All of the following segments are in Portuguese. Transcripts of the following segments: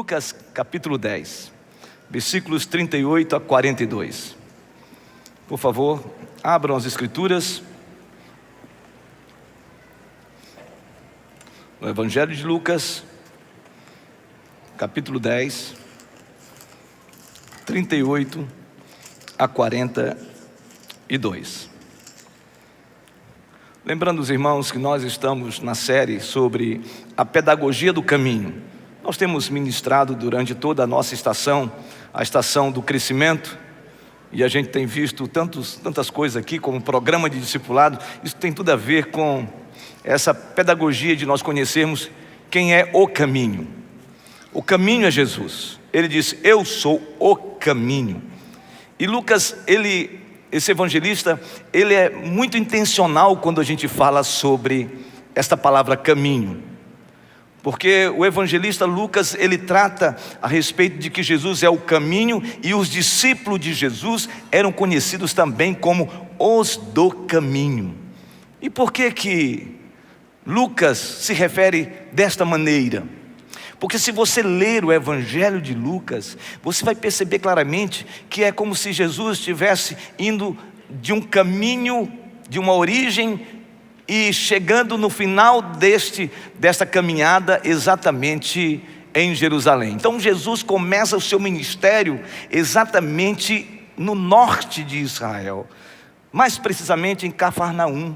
Lucas capítulo 10, versículos 38 a 42. Por favor, abram as escrituras. No Evangelho de Lucas, capítulo 10, 38 a 42. Lembrando os irmãos que nós estamos na série sobre a pedagogia do caminho. Nós temos ministrado durante toda a nossa estação, a estação do crescimento, e a gente tem visto tantas coisas aqui, como programa de discipulado. Isso tem tudo a ver com essa pedagogia de nós conhecermos quem é o caminho. O caminho é Jesus. Ele disse: eu sou o caminho. E Lucas, esse evangelista, ele é muito intencional quando a gente fala sobre esta palavra caminho. Porque o evangelista Lucas, ele trata a respeito de que Jesus é o caminho, e os discípulos de Jesus eram conhecidos também como os do caminho. E por que Lucas se refere desta maneira? Porque se você ler o Evangelho de Lucas, você vai perceber claramente que é como se Jesus estivesse indo de um caminho, de uma origem, e chegando no final desta caminhada exatamente em Jerusalém. Então Jesus começa o seu ministério exatamente no norte de Israel, mais precisamente em Cafarnaum.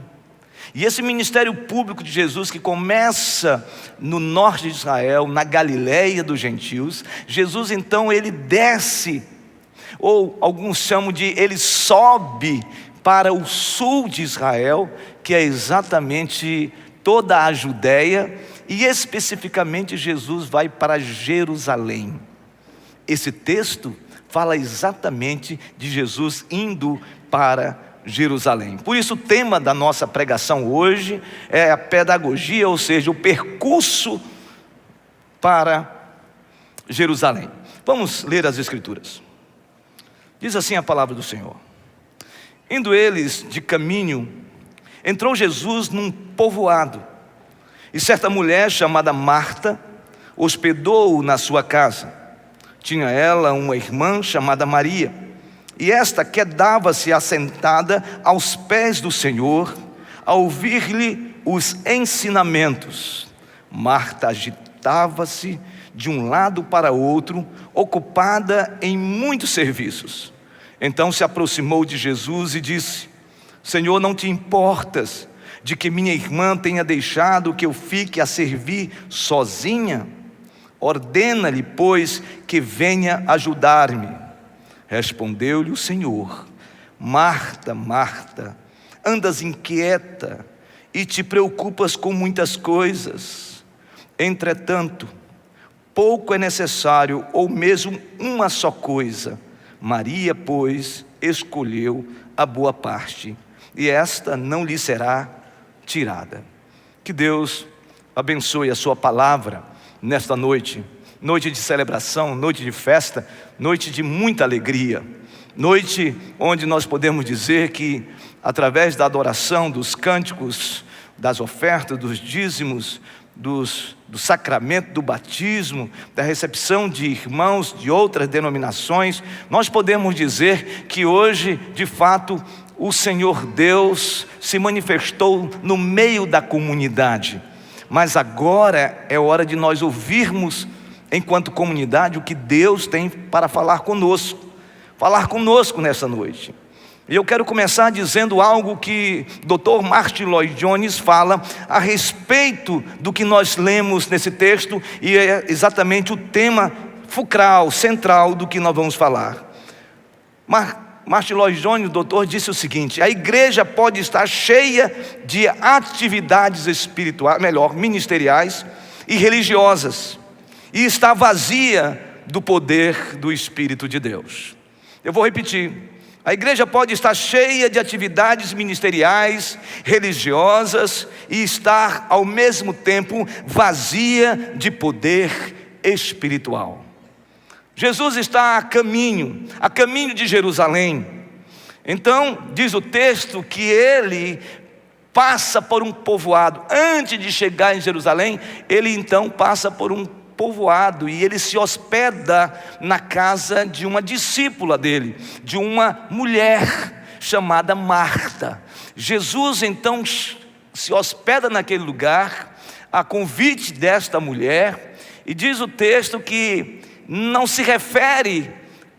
E esse ministério público de Jesus, que começa no norte de Israel, na Galileia dos gentios, Jesus então ele desce, ou alguns chamam de ele sobe para o sul de Israel, que é exatamente toda a Judéia, e especificamente Jesus vai para Jerusalém. Esse texto fala exatamente de Jesus indo para Jerusalém. Por isso o tema da nossa pregação hoje é a pedagogia, ou seja, o percurso para Jerusalém. Vamos ler as escrituras. Diz assim a palavra do Senhor: indo eles de caminho, entrou Jesus num povoado, e certa mulher chamada Marta hospedou-o na sua casa. Tinha ela uma irmã chamada Maria, e esta quedava-se assentada aos pés do Senhor, a ouvir-lhe os ensinamentos. Marta agitava-se de um lado para outro, ocupada em muitos serviços. Então se aproximou de Jesus e disse: Senhor, não te importas de que minha irmã tenha deixado que eu fique a servir sozinha? Ordena-lhe, pois, que venha ajudar-me. Respondeu-lhe o Senhor: Marta, Marta, andas inquieta e te preocupas com muitas coisas. Entretanto, pouco é necessário, ou mesmo uma só coisa. Maria, pois, escolheu a boa parte, e esta não lhe será tirada. Que Deus abençoe a sua palavra nesta noite, noite de celebração, noite de festa, noite de muita alegria, noite onde nós podemos dizer que através da adoração, dos cânticos, das ofertas, dos dízimos, do sacramento do batismo, da recepção de irmãos de outras denominações, nós podemos dizer que hoje, de fato, o Senhor Deus se manifestou no meio da comunidade. Mas agora é hora de nós ouvirmos, enquanto comunidade, o que Deus tem para falar conosco nessa noite. E eu quero começar dizendo algo que Dr. Martyn Lloyd-Jones fala a respeito do que nós lemos nesse texto, e é exatamente o tema fulcral, central do que nós vamos falar. Martyn Lloyd-Jones, doutor, disse o seguinte: a igreja pode estar cheia de atividades espirituais, ministeriais e religiosas, e está vazia do poder do Espírito de Deus. Eu vou repetir: a igreja pode estar cheia de atividades ministeriais, religiosas, e estar ao mesmo tempo vazia de poder espiritual. Jesus está a caminho de Jerusalém. Então diz o texto que ele passa por um povoado. Antes de chegar em Jerusalém, ele então passa por um povoado e ele se hospeda na casa de uma discípula dele, de uma mulher chamada Marta. Jesus então se hospeda naquele lugar, a convite desta mulher, e diz o texto que não se refere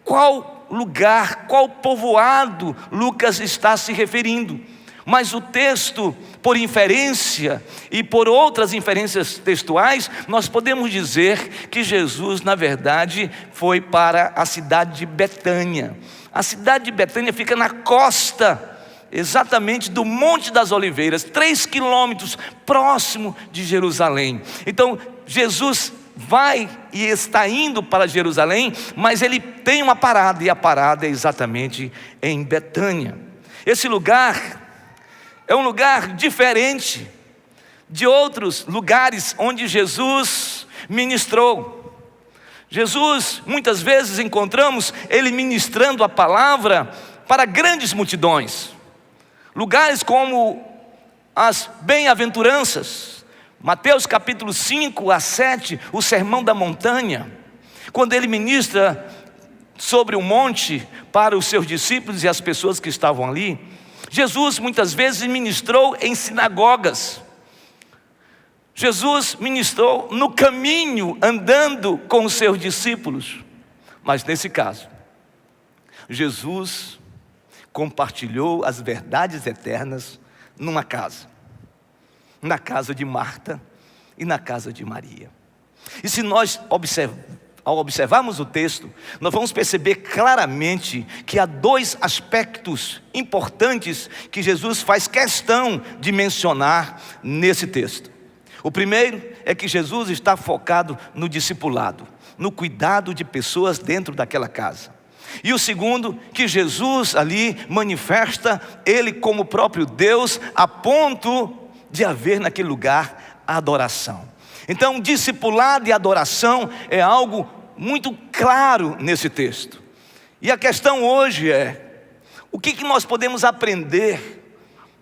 qual lugar, qual povoado Lucas está se referindo, mas o texto, por inferência e por outras inferências textuais, nós podemos dizer que Jesus, na verdade, foi para a cidade de Betânia. A cidade de Betânia fica na costa, exatamente do Monte das Oliveiras, 3 quilômetros próximo de Jerusalém. Então, Jesus vai e está indo para Jerusalém, mas ele tem uma parada, e a parada é exatamente em Betânia. Esse lugar é um lugar diferente de outros lugares onde Jesus ministrou. Jesus, muitas vezes encontramos ele ministrando a palavra para grandes multidões. Lugares como as bem-aventuranças, Mateus capítulo 5 a 7, o sermão da montanha, quando ele ministra sobre o monte para os seus discípulos e as pessoas que estavam ali. Jesus muitas vezes ministrou em sinagogas. Jesus ministrou no caminho, andando com os seus discípulos. Mas nesse caso, Jesus compartilhou as verdades eternas numa casa, na casa de Marta e na casa de Maria. E se nós ao observarmos o texto, nós vamos perceber claramente que há 2 aspectos importantes que Jesus faz questão de mencionar nesse texto. O primeiro é que Jesus está focado no discipulado, no cuidado de pessoas dentro daquela casa. E o segundo, que Jesus ali manifesta ele como próprio Deus, a ponto de haver naquele lugar adoração. Então, discipulado e adoração é algo muito claro nesse texto. E a questão hoje é: o que nós podemos aprender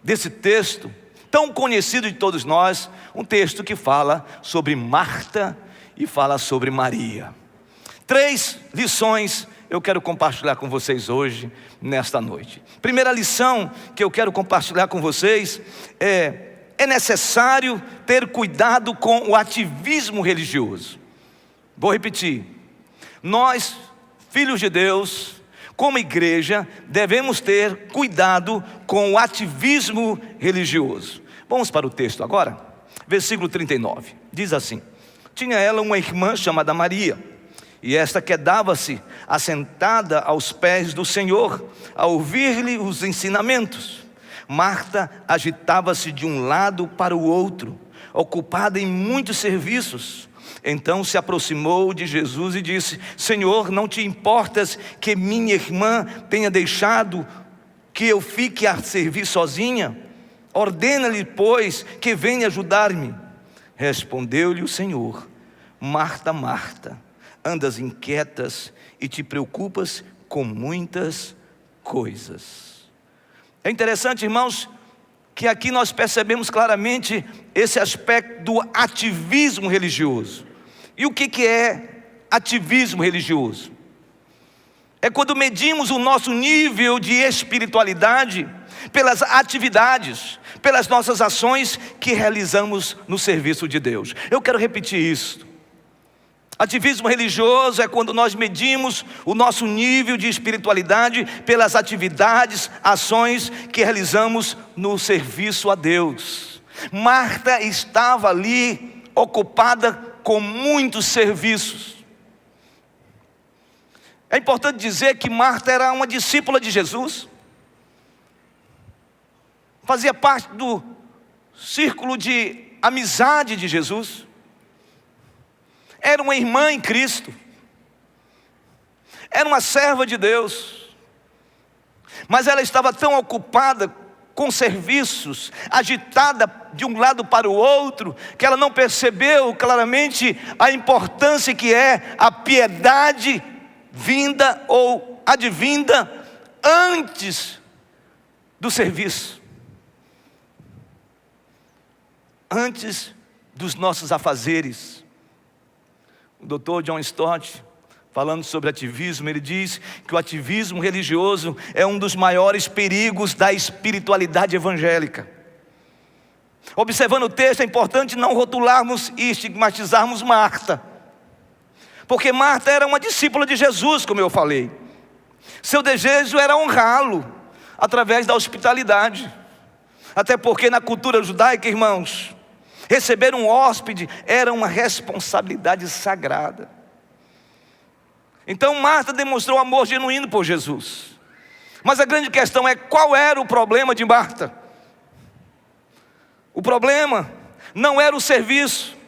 desse texto tão conhecido de todos nós? Um texto que fala sobre Marta e fala sobre Maria. 3 lições eu quero compartilhar com vocês hoje, nesta noite. Primeira lição que eu quero compartilhar com vocês é necessário ter cuidado com o ativismo religioso. Vou repetir. Nós, filhos de Deus, como igreja, devemos ter cuidado com o ativismo religioso. Vamos para o texto agora? Versículo 39. Diz assim: tinha ela uma irmã chamada Maria, e esta quedava-se assentada aos pés do Senhor, a ouvir-lhe os ensinamentos. Marta agitava-se de um lado para o outro, ocupada em muitos serviços. Então se aproximou de Jesus e disse: Senhor, não te importas que minha irmã tenha deixado que eu fique a servir sozinha? Ordena-lhe, pois, que venha ajudar-me. Respondeu-lhe o Senhor: Marta, Marta, andas inquietas e te preocupas com muitas coisas. É interessante, irmãos, que aqui nós percebemos claramente esse aspecto do ativismo religioso. E o que é ativismo religioso? É quando medimos o nosso nível de espiritualidade pelas atividades, pelas nossas ações que realizamos no serviço de Deus. Eu quero repetir isso. Ativismo religioso é quando nós medimos o nosso nível de espiritualidade pelas atividades, ações que realizamos no serviço a Deus. Marta estava ali ocupada com muitos serviços. É importante dizer que Marta era uma discípula de Jesus, fazia parte do círculo de amizade de Jesus, era uma irmã em Cristo, era uma serva de Deus, mas ela estava tão ocupada com serviços, agitada de um lado para o outro, que ela não percebeu claramente a importância que é a piedade vinda ou advinda antes do serviço, antes dos nossos afazeres. O Dr. John Stott, falando sobre ativismo, ele diz que o ativismo religioso é um dos maiores perigos da espiritualidade evangélica. Observando o texto, é importante não rotularmos e estigmatizarmos Marta, porque Marta era uma discípula de Jesus, como eu falei. Seu desejo era honrá-lo através da hospitalidade, até porque na cultura judaica, irmãos, receber um hóspede era uma responsabilidade sagrada. Então Marta demonstrou amor genuíno por Jesus. Mas a grande questão é: qual era o problema de Marta? O problema não era o serviço.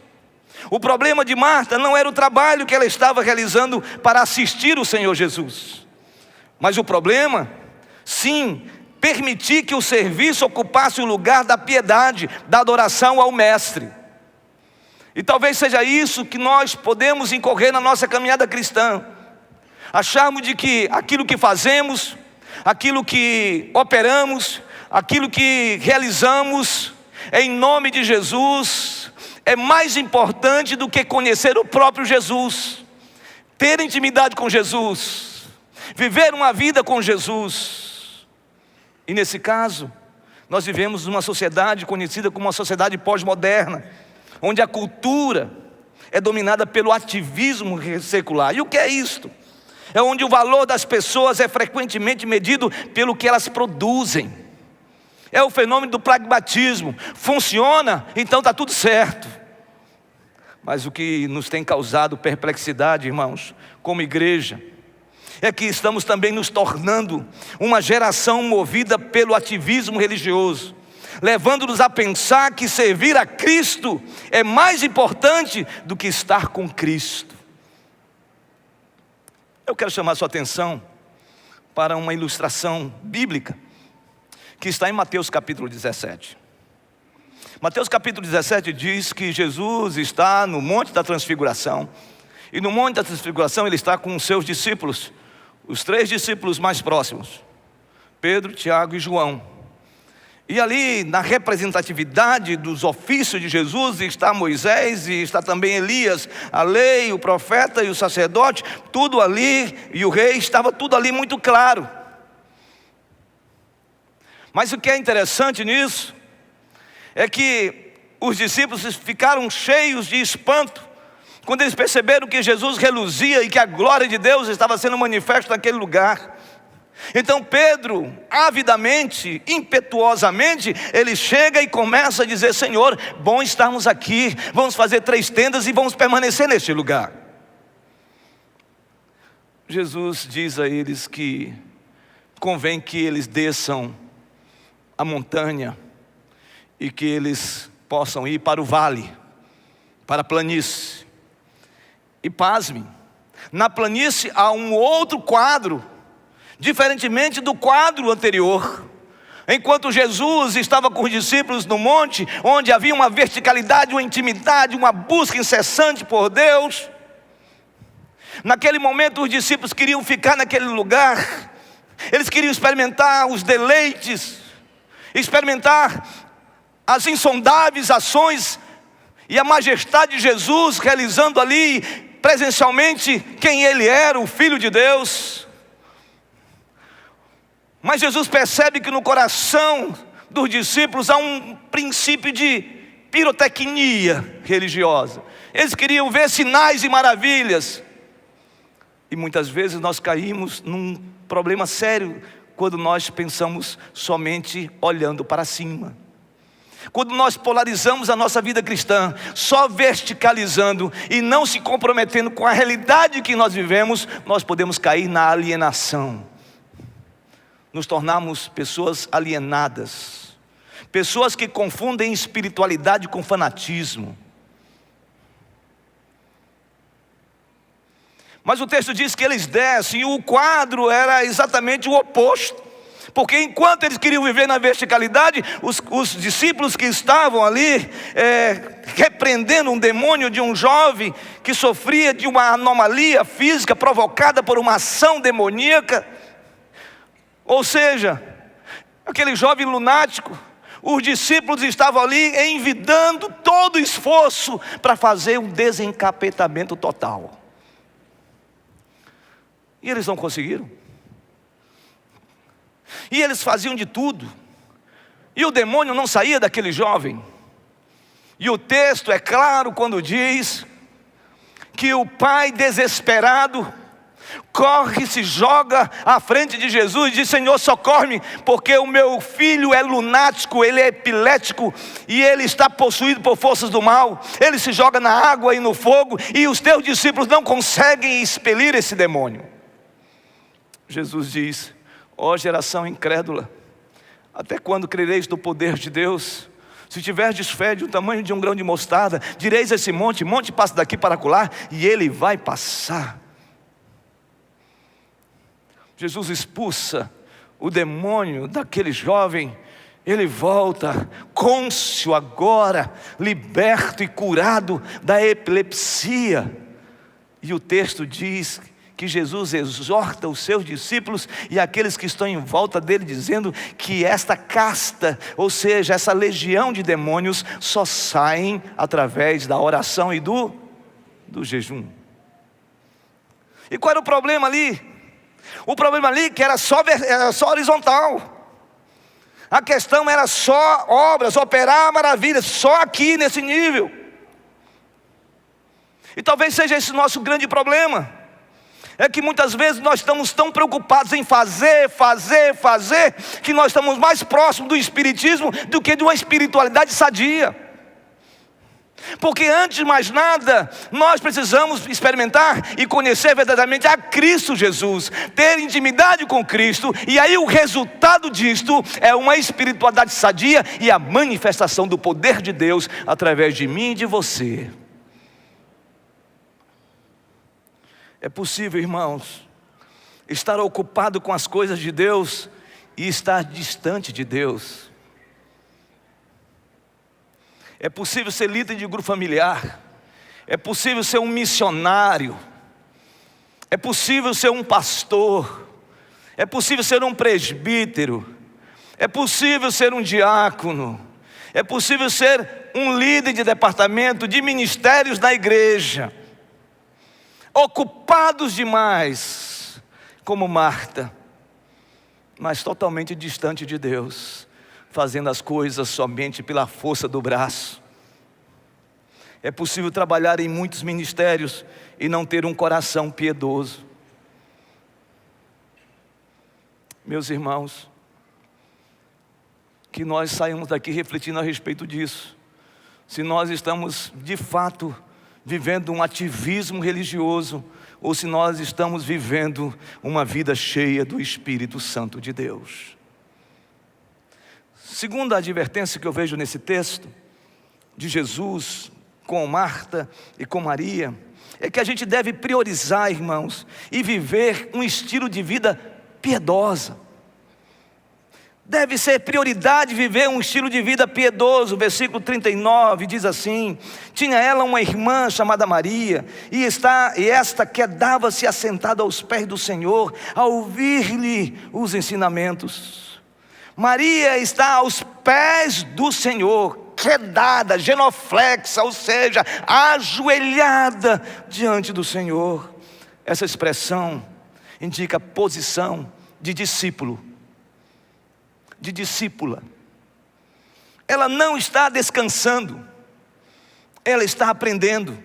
O problema de Marta não era o trabalho que ela estava realizando para assistir o Senhor Jesus. Mas o problema, sim, permitir que o serviço ocupasse o lugar da piedade, da adoração ao Mestre. E talvez seja isso que nós podemos incorrer na nossa caminhada cristã. Acharmos de que aquilo que fazemos, aquilo que operamos, aquilo que realizamos em nome de Jesus é mais importante do que conhecer o próprio Jesus, ter intimidade com Jesus, viver uma vida com Jesus. E nesse caso, nós vivemos numa sociedade conhecida como uma sociedade pós-moderna, onde a cultura é dominada pelo ativismo secular. E o que é isto? É onde o valor das pessoas é frequentemente medido pelo que elas produzem. É o fenômeno do pragmatismo. Funciona, então está tudo certo. Mas o que nos tem causado perplexidade, irmãos, como igreja, é que estamos também nos tornando uma geração movida pelo ativismo religioso, levando-nos a pensar que servir a Cristo é mais importante do que estar com Cristo. Eu quero chamar sua atenção para uma ilustração bíblica que está em Mateus capítulo 17. Mateus capítulo 17 diz que Jesus está no Monte da Transfiguração. E no Monte da Transfiguração ele está com os seus discípulos, os 3 discípulos mais próximos, Pedro, Tiago e João. E ali na representatividade dos ofícios de Jesus está Moisés e está também Elias, a lei, o profeta e o sacerdote, tudo ali, e o rei, estava tudo ali muito claro. Mas o que é interessante nisso é que os discípulos ficaram cheios de espanto quando eles perceberam que Jesus reluzia e que a glória de Deus estava sendo manifesta naquele lugar. Então Pedro, avidamente, impetuosamente, ele chega e começa a dizer: Senhor, bom estarmos aqui, vamos fazer 3 tendas e vamos permanecer neste lugar. Jesus diz a eles que convém que eles desçam a montanha e que eles possam ir para o vale, para a planície. E pasmem, na planície há um outro quadro, diferentemente do quadro anterior. Enquanto Jesus estava com os discípulos no monte, onde havia uma verticalidade, uma intimidade, uma busca incessante por Deus, naquele momento os discípulos queriam ficar naquele lugar. Eles queriam experimentar os deleites, experimentar as insondáveis ações e a majestade de Jesus, realizando ali presencialmente quem Ele era, o Filho de Deus. Mas Jesus percebe que no coração dos discípulos há um princípio de pirotecnia religiosa. Eles queriam ver sinais e maravilhas. E muitas vezes nós caímos num problema sério quando nós pensamos somente olhando para cima. Quando nós polarizamos a nossa vida cristã, só verticalizando e não se comprometendo com a realidade que nós vivemos, nós podemos cair na alienação. Nos tornamos pessoas alienadas, pessoas que confundem espiritualidade com fanatismo. Mas o texto diz que eles descem, e o quadro era exatamente o oposto. Porque enquanto eles queriam viver na verticalidade, os discípulos que estavam ali repreendendo um demônio de um jovem que sofria de uma anomalia física provocada por uma ação demoníaca. Ou seja, aquele jovem lunático, Os discípulos estavam ali envidando todo o esforço para fazer um desencapetamento total. E eles não conseguiram. E eles faziam de tudo. E o demônio não saía daquele jovem. E o texto é claro quando diz que o pai desesperado corre, se joga à frente de Jesus e diz: Senhor, socorre-me, porque o meu filho é lunático, ele é epilético e ele está possuído por forças do mal. Ele se joga na água e no fogo e os teus discípulos não conseguem expelir esse demônio. Jesus diz: ó geração incrédula, até quando crereis no poder de Deus? Se tiverdes fé do tamanho de um grão de mostarda, direis a esse monte: monte, passa daqui para acolá, e ele vai passar. Jesus expulsa o demônio daquele jovem. Ele volta cônscio agora, liberto e curado da epilepsia. E o texto diz que Jesus exorta os seus discípulos e aqueles que estão em volta dele, dizendo que esta casta, ou seja, essa legião de demônios, só saem através da oração e do jejum. E qual era o problema ali? O problema ali que era só horizontal. A questão era só obras, operar maravilhas, só aqui nesse nível. E talvez seja esse nosso grande problema. É que muitas vezes nós estamos tão preocupados em fazer, que nós estamos mais próximos do espiritismo do que de uma espiritualidade sadia. Porque antes de mais nada, nós precisamos experimentar e conhecer verdadeiramente a Cristo Jesus, ter intimidade com Cristo, e aí o resultado disto é uma espiritualidade sadia e a manifestação do poder de Deus através de mim e de você. É possível, irmãos, estar ocupado com as coisas de Deus e estar distante de Deus. É possível ser líder de grupo familiar. É possível ser um missionário. É possível ser um pastor. É possível ser um presbítero. É possível ser um diácono. É possível ser um líder de departamento, de ministérios na igreja. Ocupados demais, como Marta, mas totalmente distante de Deus, fazendo as coisas somente pela força do braço. É possível trabalhar em muitos ministérios e não ter um coração piedoso. Meus irmãos, que nós saímos daqui refletindo a respeito disso. Se nós estamos de fato vivendo um ativismo religioso, ou se nós estamos vivendo uma vida cheia do Espírito Santo de Deus. Segunda advertência que eu vejo nesse texto de Jesus com Marta e com Maria, é que a gente deve priorizar, irmãos, e viver um estilo de vida piedosa. Deve ser prioridade viver um estilo de vida piedoso. Versículo 39 diz assim: tinha ela uma irmã chamada Maria, e esta quedava-se assentada aos pés do Senhor, a ouvir-lhe os ensinamentos. Maria está aos pés do Senhor, quedada, genoflexa, ou seja, ajoelhada diante do Senhor. Essa expressão indica posição de discípulo, de discípula. Ela não está descansando, ela está aprendendo.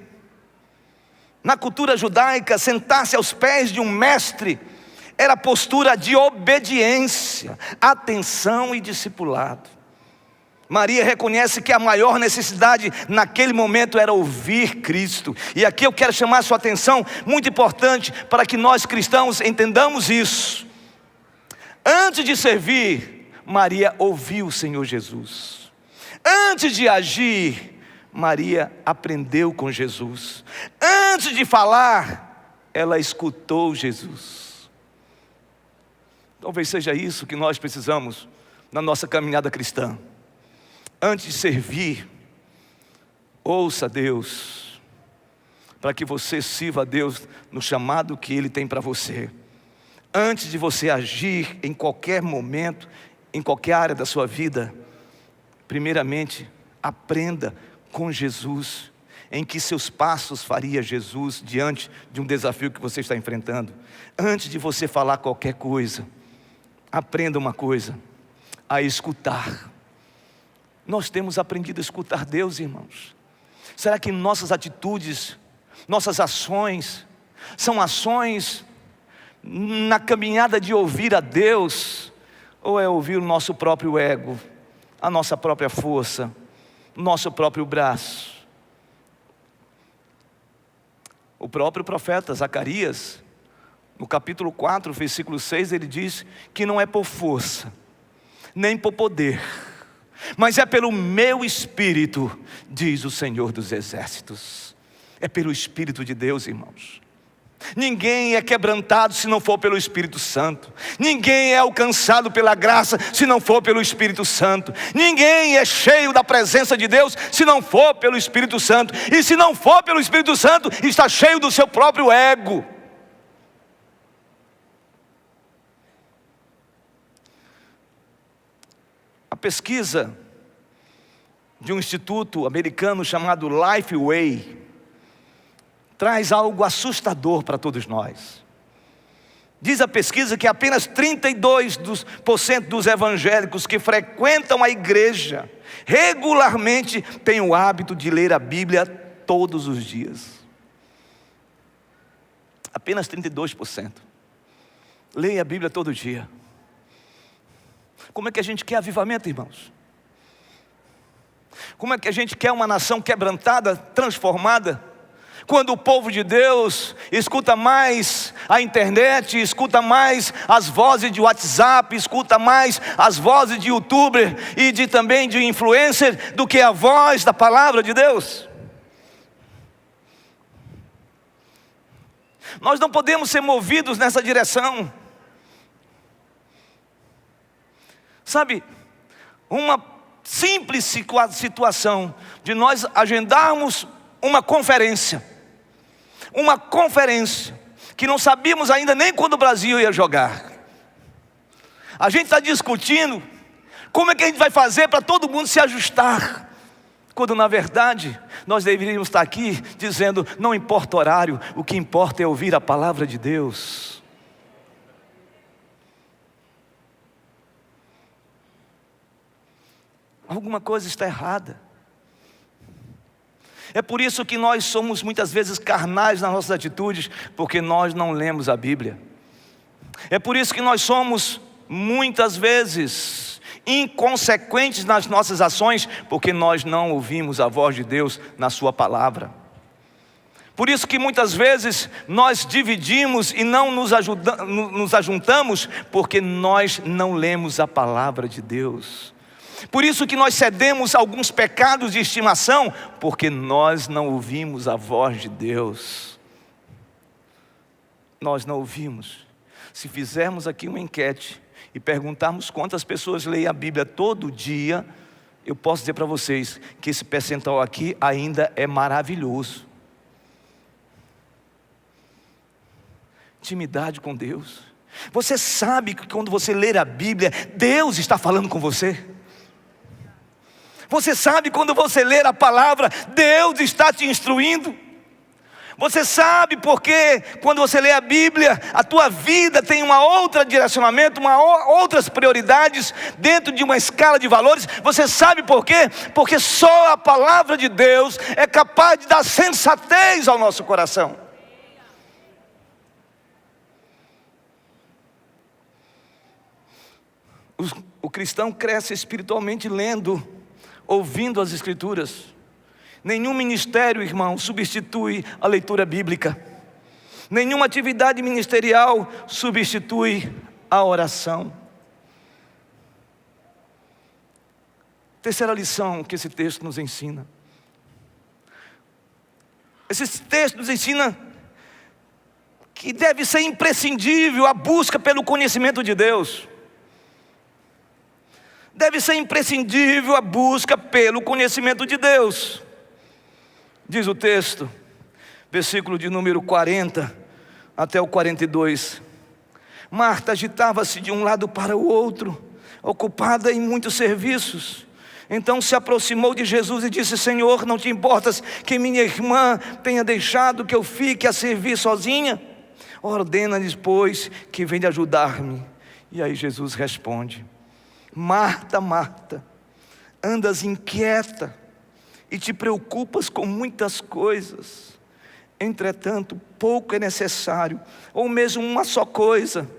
Na cultura judaica, sentar-se aos pés de um mestre era postura de obediência, atenção e discipulado. Maria reconhece que a maior necessidade naquele momento era ouvir Cristo. E aqui eu quero chamar a sua atenção, muito importante, para que nós cristãos entendamos isso. Antes de servir, Maria ouviu o Senhor Jesus. Antes de agir, Maria aprendeu com Jesus. Antes de falar, ela escutou Jesus. Talvez seja isso que nós precisamos na nossa caminhada cristã. Antes de servir, ouça Deus, para que você sirva a Deus no chamado que Ele tem para você. Antes de você agir em qualquer momento, em qualquer área da sua vida, Primeiramente, aprenda com Jesus, em que seus passos faria Jesus diante de um desafio que você está enfrentando. Antes de você falar qualquer coisa, aprenda uma coisa: a escutar. Nós temos aprendido a escutar Deus, irmãos? Será que nossas atitudes, nossas ações, são ações na caminhada de ouvir a Deus? Ou é ouvir o nosso próprio ego, a nossa própria força, o nosso próprio braço? O próprio profeta Zacarias, no capítulo 4, versículo 6, ele diz que não é por força, nem por poder, mas é pelo meu Espírito, diz o Senhor dos Exércitos. É pelo Espírito de Deus, irmãos. Ninguém é quebrantado se não for pelo Espírito Santo. Ninguém é alcançado pela graça se não for pelo Espírito Santo. Ninguém é cheio da presença de Deus se não for pelo Espírito Santo. E se não for pelo Espírito Santo, está cheio do seu próprio ego. A pesquisa de um instituto americano chamado Lifeway traz algo assustador para todos nós. Diz a pesquisa que apenas 32% dos evangélicos que frequentam a igreja regularmente têm o hábito de ler a Bíblia todos os dias. Apenas 32% leem a Bíblia todo dia. Como é que a gente quer avivamento, irmãos? Como é que a gente quer uma nação quebrantada, transformada, quando o povo de Deus escuta mais a internet, escuta mais as vozes de WhatsApp, escuta mais as vozes de youtuber e também de influencer, do que a voz da palavra de Deus? Nós não podemos ser movidos nessa direção. Sabe, uma simples situação de nós agendarmos uma conferência que não sabíamos ainda nem quando o Brasil ia jogar. A gente está discutindo como é que a gente vai fazer para todo mundo se ajustar, quando na verdade nós deveríamos estar aqui dizendo: não importa o horário, o que importa é ouvir a palavra de Deus. Alguma coisa está errada. É por isso que nós somos muitas vezes carnais nas nossas atitudes, porque nós não lemos a Bíblia. É por isso que nós somos muitas vezes inconsequentes nas nossas ações, porque nós não ouvimos a voz de Deus na sua palavra. Por isso que muitas vezes nós dividimos e não nos ajuntamos, porque nós não lemos a palavra de Deus. Por isso que nós cedemos a alguns pecados de estimação, porque nós não ouvimos a voz de Deus. Nós não ouvimos. Se fizermos aqui uma enquete e perguntarmos quantas pessoas leem a Bíblia todo dia, eu posso dizer para vocês que esse percentual aqui ainda é maravilhoso. Intimidade com Deus. Você sabe que quando você ler a Bíblia, Deus está falando com você. Você sabe quando você ler a palavra, Deus está te instruindo. Você sabe porque quando você lê a Bíblia, a tua vida tem uma outra direcionamento, outras prioridades dentro de uma escala de valores. Você sabe por quê? Porque só a palavra de Deus é capaz de dar sensatez ao nosso coração. O cristão cresce espiritualmente lendo, ouvindo as Escrituras. Nenhum ministério, irmão, substitui a leitura bíblica. Nenhuma atividade ministerial substitui a oração. Terceira lição que esse texto nos ensina. Esse texto nos ensina que deve ser imprescindível a busca pelo conhecimento de Deus. Deve ser imprescindível a busca pelo conhecimento de Deus. Diz o texto, versículo de número 40 até o 42. Marta agitava-se de um lado para o outro, ocupada em muitos serviços. Então se aproximou de Jesus e disse: Senhor, não te importas que minha irmã tenha deixado que eu fique a servir sozinha? Ordena-lhes, pois, que venha ajudar-me. E aí Jesus responde: Marta, Marta, andas inquieta e te preocupas com muitas coisas. Entretanto, pouco é necessário, ou mesmo uma só coisa.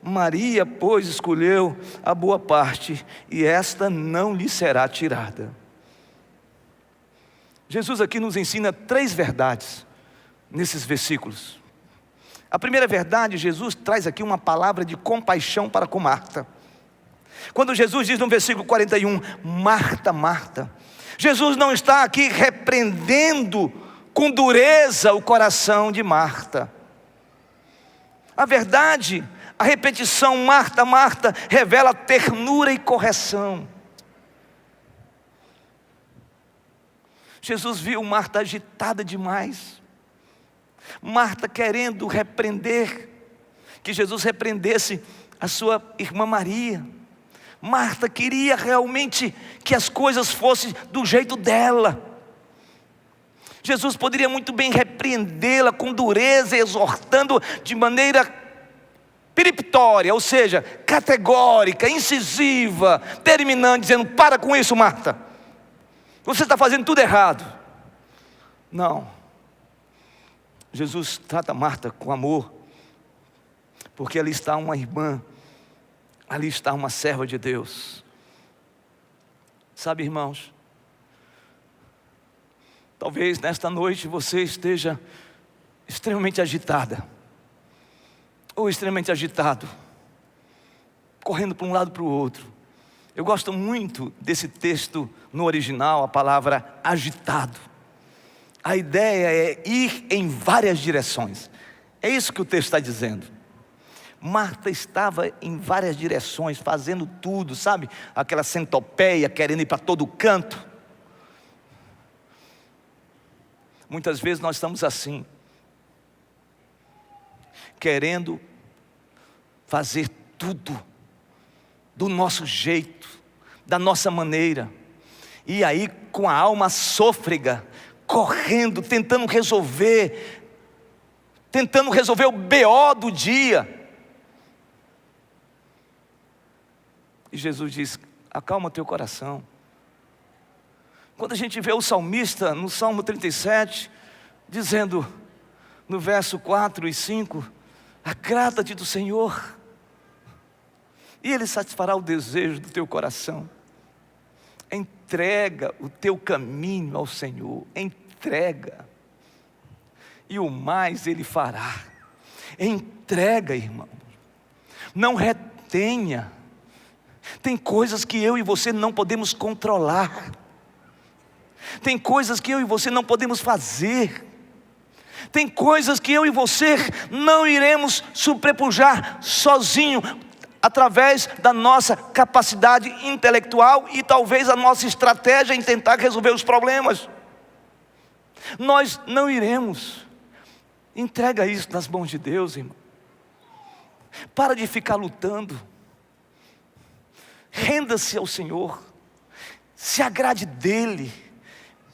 Maria, pois, escolheu a boa parte, e esta não lhe será tirada. Jesus aqui nos ensina 3 verdades nesses versículos. A primeira verdade, Jesus traz aqui uma palavra de compaixão para com Marta. Quando Jesus diz no versículo 41, Marta, Marta, Jesus não está aqui repreendendo com dureza o coração de Marta. A verdade, a repetição Marta, Marta, revela ternura e correção. Jesus viu Marta agitada demais, Marta querendo repreender, que Jesus repreendesse a sua irmã Maria. Marta queria realmente que as coisas fossem do jeito dela. Jesus poderia muito bem repreendê-la com dureza, exortando de maneira peremptória, ou seja, categórica, incisiva, terminando, dizendo: para com isso, Marta, você está fazendo tudo errado. Não, Jesus trata Marta com amor, porque ali está uma irmã, ali está uma serva de Deus. Sabe, irmãos, talvez nesta noite você esteja extremamente agitada, ou extremamente agitado, correndo para um lado para o outro. Eu gosto muito desse texto no original, a palavra agitado. A ideia é ir em várias direções. É isso que o texto está dizendo. Marta estava em várias direções, fazendo tudo, sabe? Aquela centopeia, querendo ir para todo canto. Muitas vezes nós estamos assim, querendo fazer tudo do nosso jeito, da nossa maneira, e aí com a alma sôfrega, correndo, tentando resolver o BO do dia. E Jesus diz: acalma teu coração. Quando a gente vê o salmista no Salmo 37, dizendo no verso 4 e 5, agrada-te do Senhor, e Ele satisfará o desejo do teu coração. Entrega o teu caminho ao Senhor, entrega, e o mais Ele fará. Entrega, irmão, não retenha. Tem coisas que eu e você não podemos controlar, tem coisas que eu e você não podemos fazer, tem coisas que eu e você não iremos sobrepujar sozinho, através da nossa capacidade intelectual e talvez a nossa estratégia em tentar resolver os problemas. Nós não iremos. Entrega isso nas mãos de Deus, irmão. Para de ficar lutando. Renda-se ao Senhor, se agrade dEle,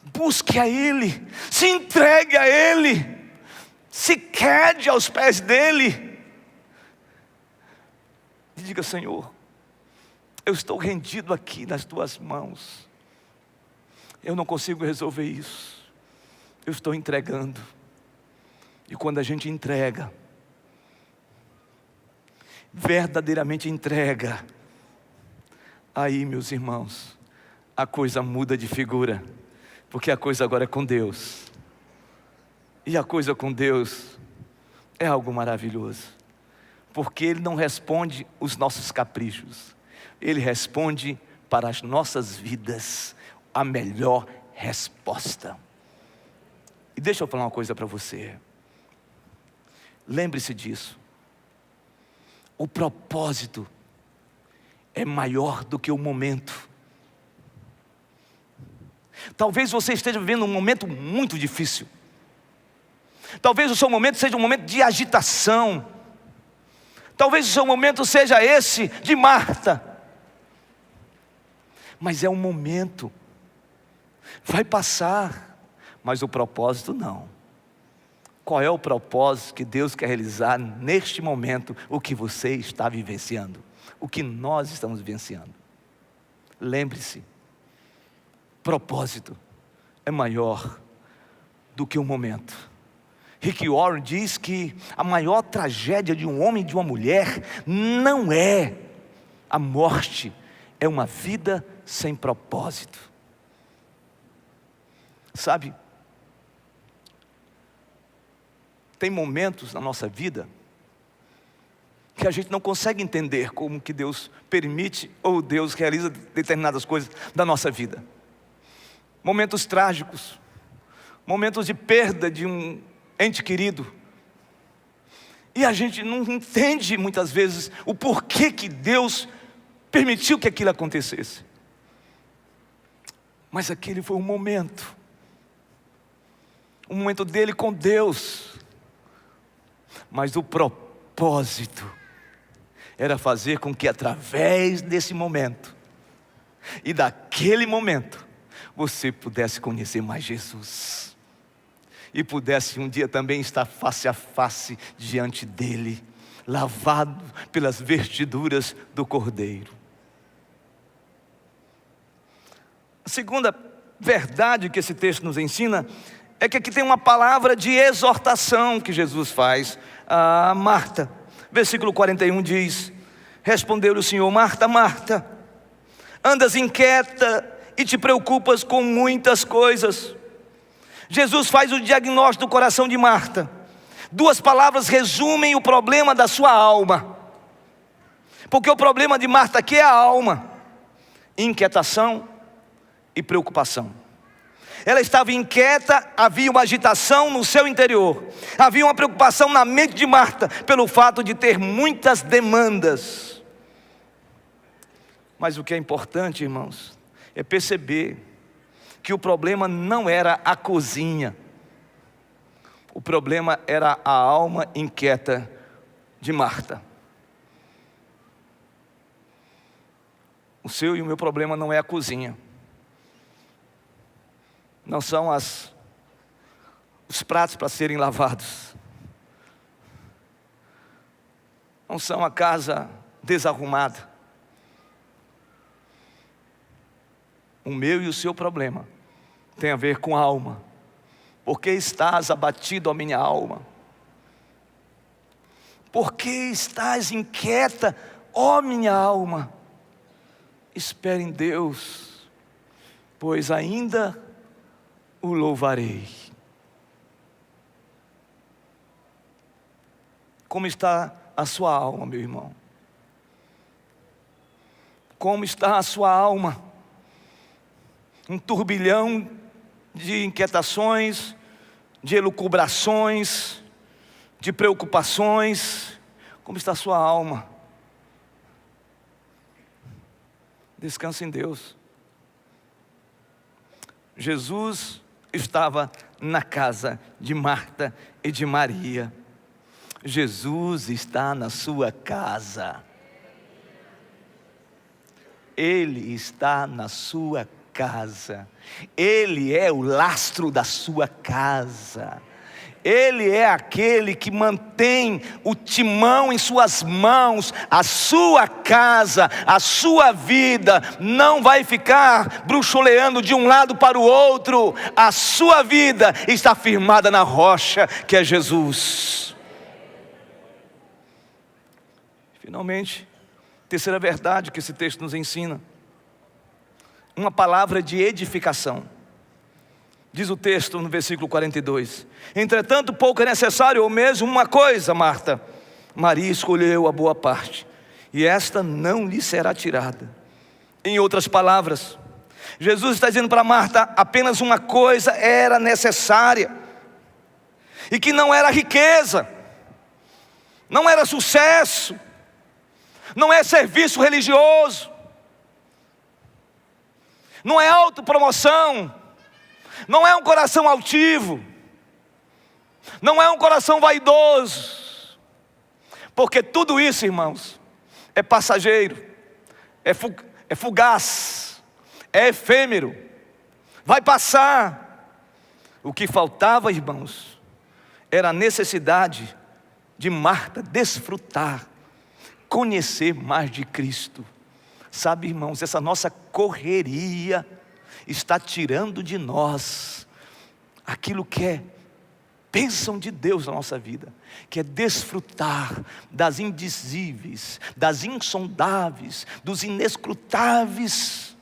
busque a Ele, se entregue a Ele, se quede aos pés dEle, e diga: Senhor, eu estou rendido aqui nas Tuas mãos, eu não consigo resolver isso, eu estou entregando. E quando a gente entrega, verdadeiramente entrega, aí, meus irmãos, a coisa muda de figura, porque a coisa agora é com Deus, e a coisa com Deus é algo maravilhoso, porque Ele não responde os nossos caprichos, Ele responde para as nossas vidas a melhor resposta. E deixa eu falar uma coisa para você, lembre-se disso, o propósito é maior do que o momento. Talvez você esteja vivendo um momento muito difícil, talvez o seu momento seja um momento de agitação, talvez o seu momento seja esse de Marta. mas é um momento, vai passar, mas o propósito não. Qual é o propósito que Deus quer realizar neste momento? O que você está vivenciando, o que nós estamos vivenciando. Lembre-se, propósito é maior do que o momento. Rick Warren diz que a maior tragédia de um homem e de uma mulher não é a morte, é uma vida sem propósito. Sabe, tem momentos na nossa vida que a gente não consegue entender como que Deus permite ou Deus realiza determinadas coisas da nossa vida. Momentos trágicos, momentos de perda de um ente querido. E a gente não entende muitas vezes o porquê que Deus permitiu que aquilo acontecesse. Mas aquele foi um momento dele com Deus. Mas o propósito era fazer com que através desse momento e daquele momento você pudesse conhecer mais Jesus e pudesse um dia também estar face a face diante dele, lavado pelas vestiduras do Cordeiro. A segunda verdade que esse texto nos ensina é que aqui tem uma palavra de exortação que Jesus faz a Marta. Versículo 41 diz: respondeu-lhe o Senhor: Marta, Marta, andas inquieta e te preocupas com muitas coisas. Jesus faz o diagnóstico do coração de Marta. Duas palavras resumem o problema da sua alma, porque o problema de Marta aqui é a alma: inquietação e preocupação. Ela estava inquieta, havia uma agitação no seu interior, havia uma preocupação na mente de Marta, pelo fato de ter muitas demandas. Mas o que é importante, irmãos, é perceber que o problema não era a cozinha, o problema era a alma inquieta de Marta. O seu e o meu problema não é a cozinha, não são os pratos para serem lavados, não são a casa desarrumada. O meu e o seu problema tem a ver com a alma. Por que estás abatido, ó minha alma? Por que estás inquieta, ó minha alma? Espere em Deus, pois ainda o louvarei. Como está a sua alma, meu irmão? Como está a sua alma? Um turbilhão de inquietações, de elucubrações, de preocupações. Como está a sua alma? Descanse em Deus. Jesus estava na casa de Marta e de Maria. Jesus está na sua casa. Ele está na sua casa. Ele é o lastro da sua casa. Ele é aquele que mantém o timão em suas mãos. A sua casa, a sua vida não vai ficar bruxuleando de um lado para o outro. A sua vida está firmada na rocha que é Jesus. Finalmente, terceira verdade que esse texto nos ensina: uma palavra de edificação. Diz o texto no versículo 42: entretanto pouco é necessário, ou mesmo uma coisa, Marta. Maria escolheu a boa parte, e esta não lhe será tirada. Em outras palavras, Jesus está dizendo para Marta: apenas uma coisa era necessária, e que não era riqueza, não era sucesso, não é serviço religioso, não é autopromoção, não é um coração altivo, não é um coração vaidoso, porque tudo isso, irmãos, é passageiro, é fugaz, é efêmero, vai passar. O que faltava, irmãos, era a necessidade de Marta desfrutar, conhecer mais de Cristo. Sabe, irmãos, essa nossa correria está tirando de nós aquilo que é bênção de Deus na nossa vida, que é desfrutar das indizíveis, das insondáveis, dos inescrutáveis,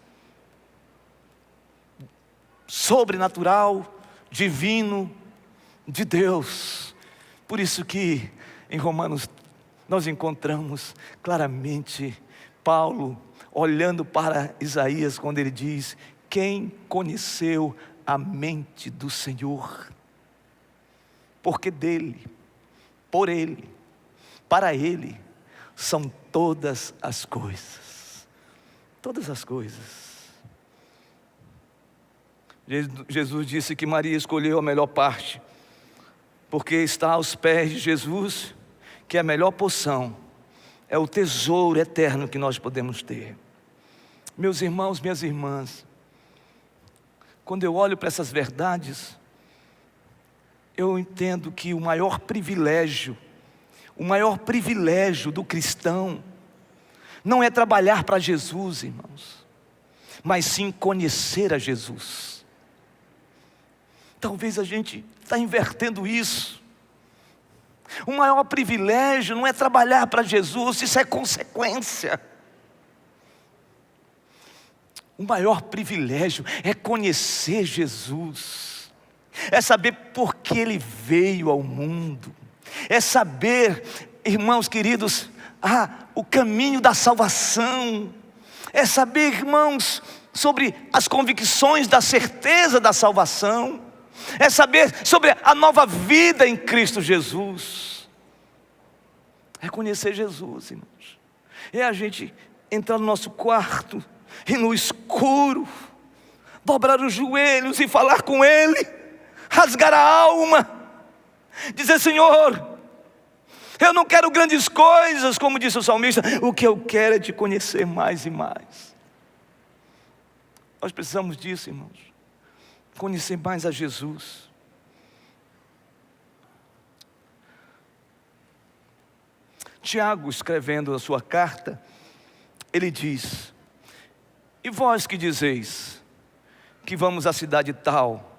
sobrenatural, divino de Deus. Por isso que em Romanos nós encontramos claramente Paulo olhando para Isaías quando ele diz: quem conheceu a mente do Senhor? Porque dele, por ele, para ele são todas as coisas. Todas as coisas. Jesus disse que Maria escolheu a melhor parte, porque está aos pés de Jesus, que a melhor porção é o tesouro eterno que nós podemos ter. Meus irmãos, minhas irmãs, quando eu olho para essas verdades, eu entendo que o maior privilégio do cristão não é trabalhar para Jesus, irmãos, mas sim conhecer a Jesus. Talvez a gente está invertendo isso. O maior privilégio não é trabalhar para Jesus, isso é consequência. O maior privilégio é conhecer Jesus, é saber por que Ele veio ao mundo, é saber, irmãos queridos, o caminho da salvação, é saber, irmãos, sobre as convicções da certeza da salvação, é saber sobre a nova vida em Cristo Jesus, é conhecer Jesus, irmãos, é a gente entrar no nosso quarto e no escuro, dobrar os joelhos e falar com Ele, rasgar a alma, dizer: Senhor, eu não quero grandes coisas, como disse o salmista, o que eu quero é te conhecer mais e mais. Nós precisamos disso, irmãos, conhecer mais a Jesus. Tiago, escrevendo a sua carta, ele diz: e vós que dizeis que vamos à cidade tal,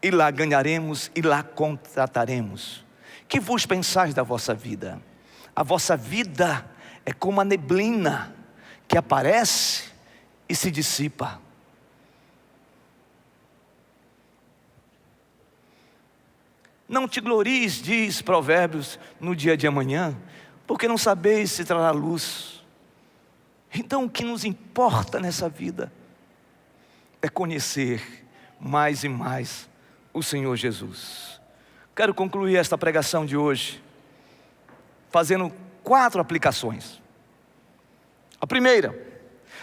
e lá ganharemos, e lá contrataremos, que vos pensais da vossa vida? A vossa vida é como a neblina, que aparece e se dissipa. Não te glories, diz Provérbios, no dia de amanhã, porque não sabeis se trará luz. Então o que nos importa nessa vida é conhecer mais e mais o Senhor Jesus. Quero concluir esta pregação de hoje fazendo 4 aplicações. A primeira: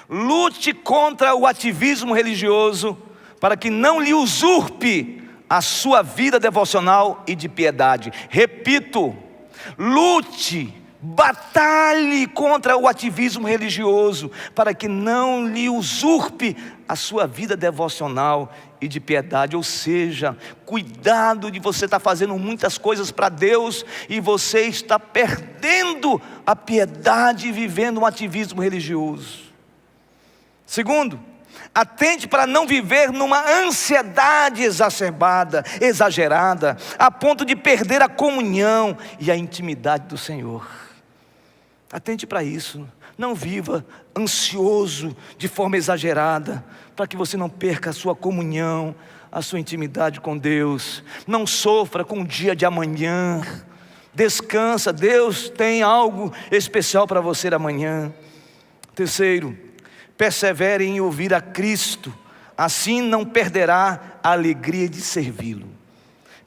lute contra o ativismo religioso para que não lhe usurpe a sua vida devocional e de piedade. Repito, lute, batalhe contra o ativismo religioso para que não lhe usurpe a sua vida devocional e de piedade. Ou seja, cuidado de você estar fazendo muitas coisas para Deus e você está perdendo a piedade e vivendo um ativismo religioso. Segundo, atente para não viver numa ansiedade exacerbada, exagerada, a ponto de perder a comunhão e a intimidade do Senhor. Atente para isso, não viva ansioso de forma exagerada, para que você não perca a sua comunhão, a sua intimidade com Deus. Não sofra com o dia de amanhã, descansa, Deus tem algo especial para você amanhã. Terceiro, persevere em ouvir a Cristo, assim não perderá a alegria de servi-lo.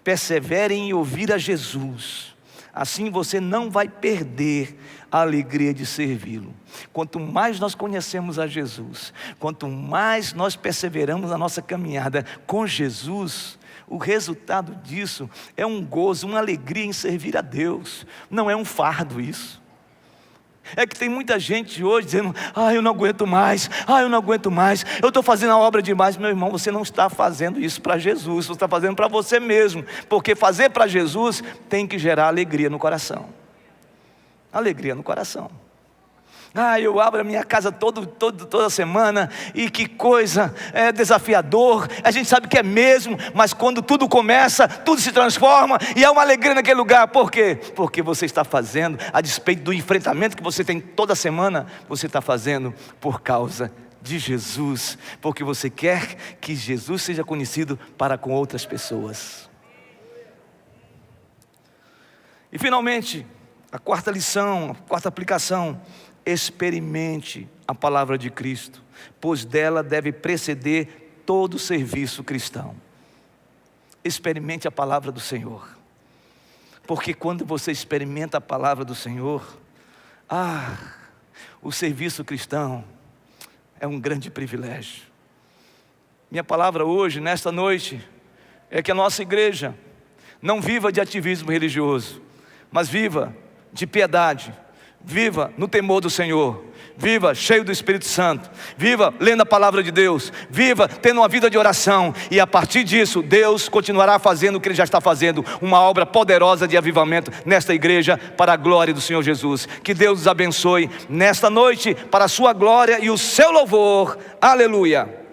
Persevere em ouvir a Jesus, assim você não vai perder a alegria de servi-lo. Quanto mais nós conhecemos a Jesus, quanto mais nós perseveramos na nossa caminhada com Jesus, o resultado disso é um gozo, uma alegria em servir a Deus. Não é um fardo isso. É que tem muita gente hoje dizendo: eu não aguento mais, eu não aguento mais, eu estou fazendo a obra demais. Meu irmão, você não está fazendo isso para Jesus, você está fazendo para você mesmo, porque fazer para Jesus tem que gerar alegria no coração. Alegria no coração. Eu abro a minha casa toda semana, e que coisa, é desafiador, a gente sabe que é mesmo, mas quando tudo começa, tudo se transforma, e há uma alegria naquele lugar. Por quê? Porque você está fazendo, a despeito do enfrentamento que você tem toda semana, você está fazendo por causa de Jesus, porque você quer que Jesus seja conhecido para com outras pessoas. E finalmente, a quarta lição, a quarta aplicação: experimente a palavra de Cristo, pois dela deve preceder todo serviço cristão. Experimente a palavra do Senhor, porque quando você experimenta a palavra do Senhor, o serviço cristão é um grande privilégio. Minha palavra hoje, nesta noite, é que a nossa igreja não viva de ativismo religioso, mas viva de piedade, viva no temor do Senhor, viva cheio do Espírito Santo, viva lendo a palavra de Deus, viva tendo uma vida de oração, e a partir disso Deus continuará fazendo o que Ele já está fazendo, uma obra poderosa de avivamento nesta igreja, para a glória do Senhor Jesus. Que Deus os abençoe nesta noite, para a sua glória e o seu louvor. Aleluia.